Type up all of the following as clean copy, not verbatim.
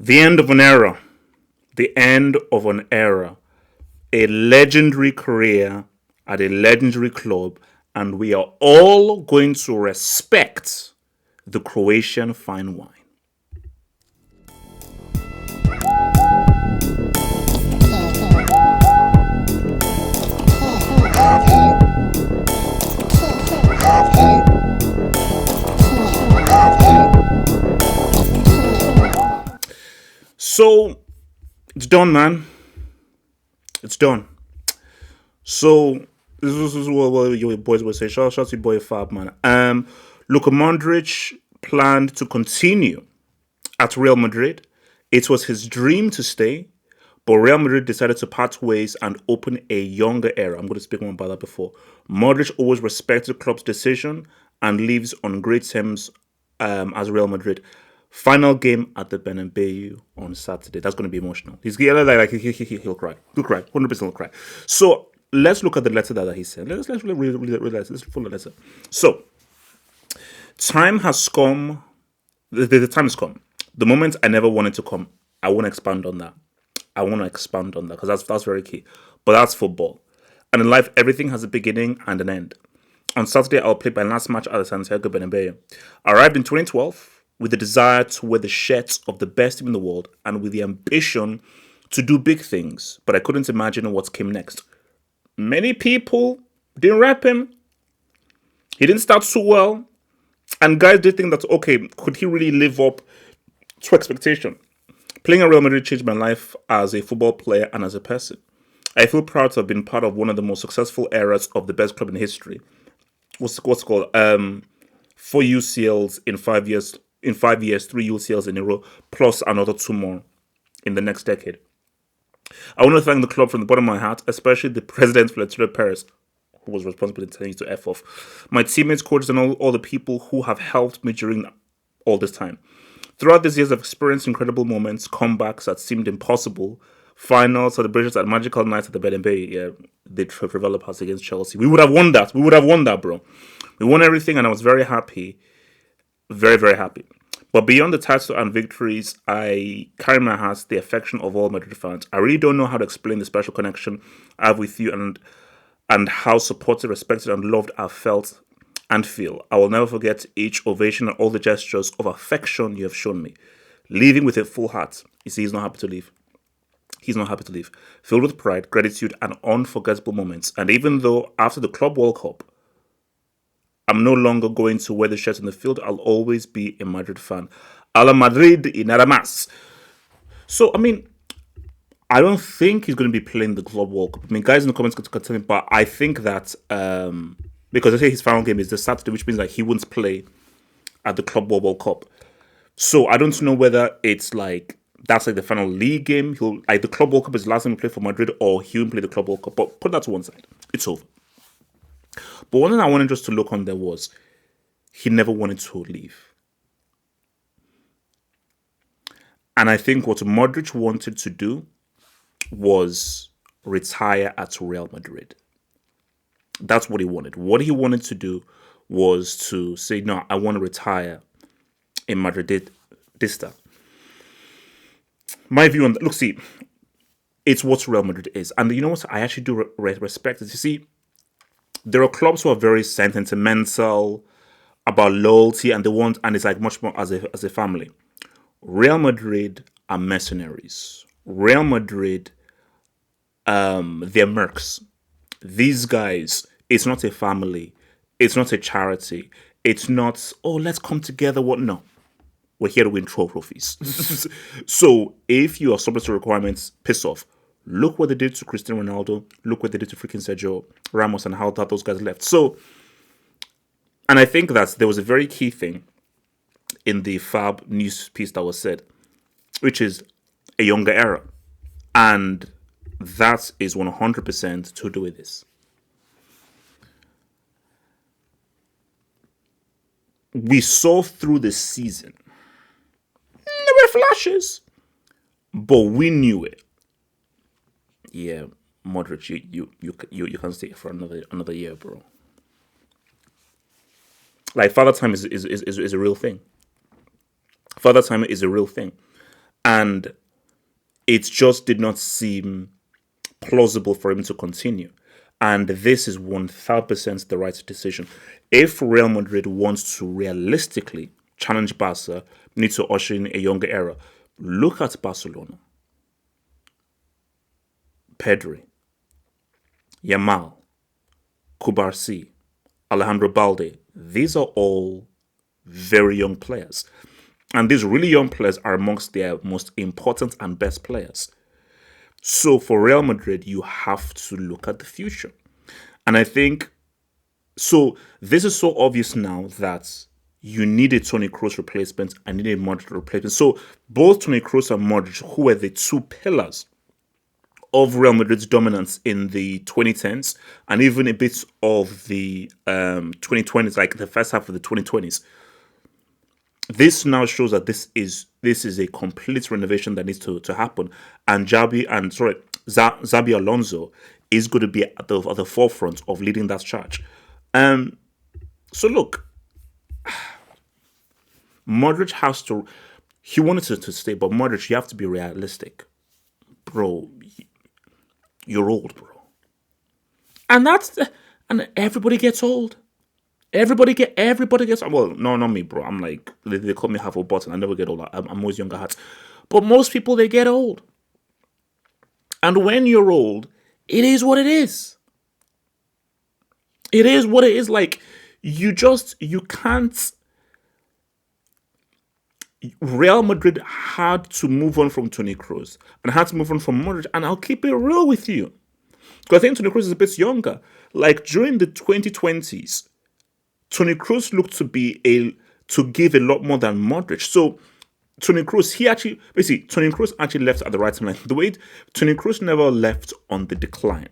The end of an era. The end of an era. A legendary career at a legendary club, and we are all going to respect the Croatian fine wine. So, it's done, man. It's done. So, this is what your boys will say. Shout out to your boy Fab, man. Luka Modric planned to continue at Real Madrid. It was his dream to stay, but Real Madrid decided to part ways and open a younger era. I'm going to speak more about that before. Modric always respected the club's decision and lives on great terms as Real Madrid. Final game at the Bernabeu on Saturday. That's going to be emotional. He'll cry. He'll cry. 100% he'll cry. So let's look at the letter that he sent. Let's read let's full letter. So time has come. The time has come. The moment I never wanted to come. I want to expand on that. Because that's very key. But that's football. And in life, everything has a beginning and an end. On Saturday, I'll play my last match at the Santiago Bernabeu. I arrived in 2012 with the desire to wear the shirts of the best team in the world and with the ambition to do big things. But I couldn't imagine what came next. Many people didn't rep him. He didn't start too well. And guys did think that, okay, could he really live up to expectation? Playing at Real Madrid changed my life as a football player and as a person. I feel proud to have been part of one of the most successful eras of the best club in history. What's it called? 4 UCLs in 5 years. In 5 years, 3 UCLs in a row, plus another 2 more in the next decade. I want to thank the club from the bottom of my heart, especially the president, Florentino Perez, who was responsible for telling you to F off. My teammates, coaches, and all the people who have helped me during all this time. Throughout these years, I've experienced incredible moments, comebacks that seemed impossible, finals, celebrations, and magical nights at the Bernabeu. Yeah, they developed us against Chelsea. We would have won that. Bro. We won everything, and I was very happy. Very, very happy. But beyond the title and victories, I carry in my heart the affection of all Madrid fans. I really don't know how to explain the special connection I have with you and how supported, respected, and loved I've felt and feel. I will never forget each ovation and all the gestures of affection you have shown me. Leaving with a full heart. You see, he's not happy to leave. Filled with pride, gratitude, and unforgettable moments. And even though after the Club World Cup, I'm no longer going to wear the shirt in the field, I'll always be a Madrid fan. A la Madrid y nada más. So, I mean, I don't think he's going to be playing the Club World Cup. I mean, guys in the comments could tell me, but I think that because I say his final game is this Saturday, which means that he won't play at the Club World Cup. So I don't know whether it's like that's like the final league game. He'll like the Club World Cup is the last time he played for Madrid, or he won't play the Club World Cup. But put that to one side. It's over. But one thing I wanted just to look on there was he never wanted to leave. And I think what Modric wanted to do was retire at Real Madrid. That's what he wanted. What he wanted to do was to say, no, I want to retire in Madridista. My view on that, look, see, it's what Real Madrid is. And you know what? I actually do respect it. You see, there are clubs who are very sentimental about loyalty and it's like much more as a family. Real Madrid are mercenaries. Real Madrid, they're mercs. These guys, it's not a family. It's not a charity. It's not, oh, let's come together. What? No. We're here to win trophies. So if you are subject to requirements, piss off. Look what they did to Cristiano Ronaldo. Look what they did to freaking Sergio Ramos and how those guys left. So, and I think that there was a very key thing in the Fab news piece that was said, which is a younger era. And that is 100% to do with this. We saw through the season. There were flashes, but we knew it. Yeah, Modric, you can stay for another year, bro. Like father time is a real thing. Father time is a real thing. And it just did not seem plausible for him to continue. And this is 1000% the right decision. If Real Madrid wants to realistically challenge Barca, need to usher in a younger era, look at Barcelona. Pedri, Yamal, Kubarsi, Alejandro Balde. These are all very young players. And these really young players are amongst their most important and best players. So for Real Madrid, you have to look at the future. And I think, so this is so obvious now that you need a Toni Kroos replacement and need a Modric replacement. So both Toni Kroos and Modric, who were the two pillars of Real Madrid's dominance in the 2010s and even a bit of the 2020s, like the first half of the 2020s. This now shows that this is a complete renovation that needs to happen, and Xabi Alonso is going to be at the forefront of leading that charge. So look, Modric has to. He wanted to stay, but Modric, you have to be realistic, bro. You're old, bro, and everybody gets old. Everybody gets. Well, no, not me, bro. I'm like, they call me half a button. I never get old. I'm always younger hearts. But most people, they get old. And when you're old, it is what it is. It is what it is. Like, you can't. Real Madrid had to move on from Toni Kroos and had to move on from Modric. And I'll keep it real with you, because I think Toni Kroos is a bit younger. Like, during the 2020s, Toni Kroos looked to give a lot more than Modric. So Toni Kroos, Toni Kroos actually left at the right time. Like, the way Toni Kroos never left on the decline.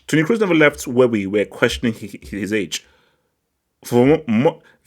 Toni Kroos never left where we were questioning his age.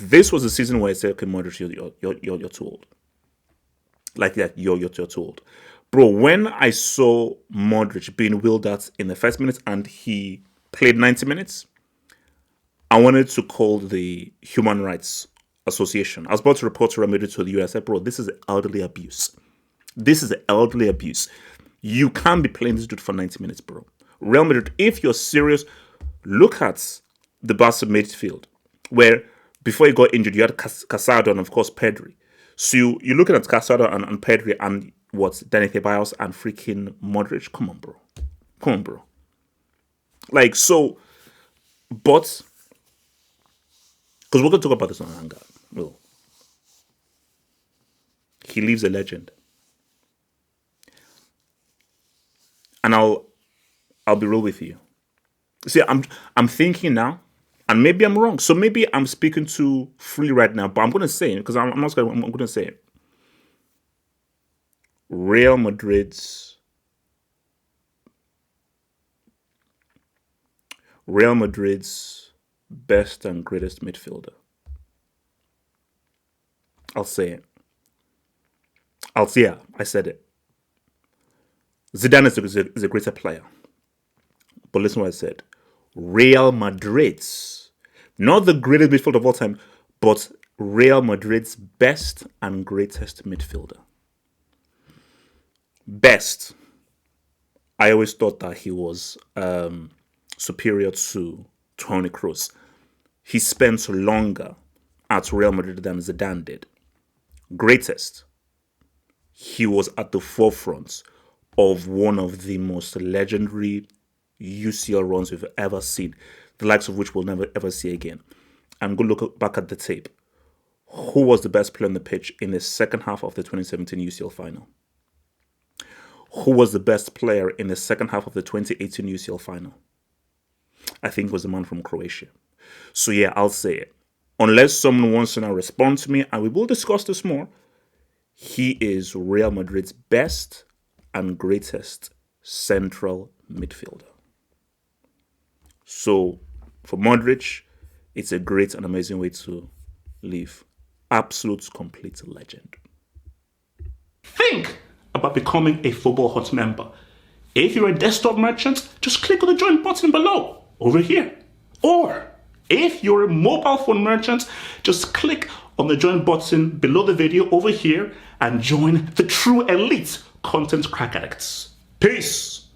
This was the season where I said, okay, Modric, you're too old. Like that, you're too old. Bro, when I saw Modric being wheeled out in the first minute and he played 90 minutes, I wanted to call the Human Rights Association. I was about to report to Real Madrid to the US. I said, bro, this is elderly abuse. This is elderly abuse. You can't be playing this dude for 90 minutes, bro. Real Madrid, if you're serious, look at the Barca midfield, where before he got injured, you had Casado and, of course, Pedri. So you're looking at Casado and Pedri and Dani Ceballos and freaking Modric. Come on, bro. Like, so, but, because we're going to talk about this on Hangout. Well, he leaves a legend. And I'll be real with you. See, I'm thinking now, and maybe I'm wrong. So maybe I'm speaking too freely right now, but I'm going to say it because I'm not going to. I'm going to say it. Real Madrid's best and greatest midfielder. I'll say it. I said it. Zidane is a greater player. But listen to what I said. Real Madrid's, not the greatest midfielder of all time, but Real Madrid's best and greatest midfielder. Best. I always thought that he was superior to Toni Kroos. He spent longer at Real Madrid than Zidane did. Greatest. He was at the forefront of one of the most legendary UCL runs we've ever seen, the likes of which we'll never ever see again. I'm going to look back at the tape. Who was the best player on the pitch in the second half of the 2017 UCL final? Who was the best player in the second half of the 2018 UCL final? I think it was the man from Croatia. So yeah, I'll say it. Unless someone wants to now respond to me, and we will discuss this more, he is Real Madrid's best and greatest central midfielder. So for Modric, it's a great and amazing way to live. Absolute, complete legend. Think about becoming a Football Hut member. If you're a desktop merchant, just click on the join button below, over here. Or If you're a mobile phone merchant, just click on the join button below the video over here and join the true elite content crack addicts. Peace.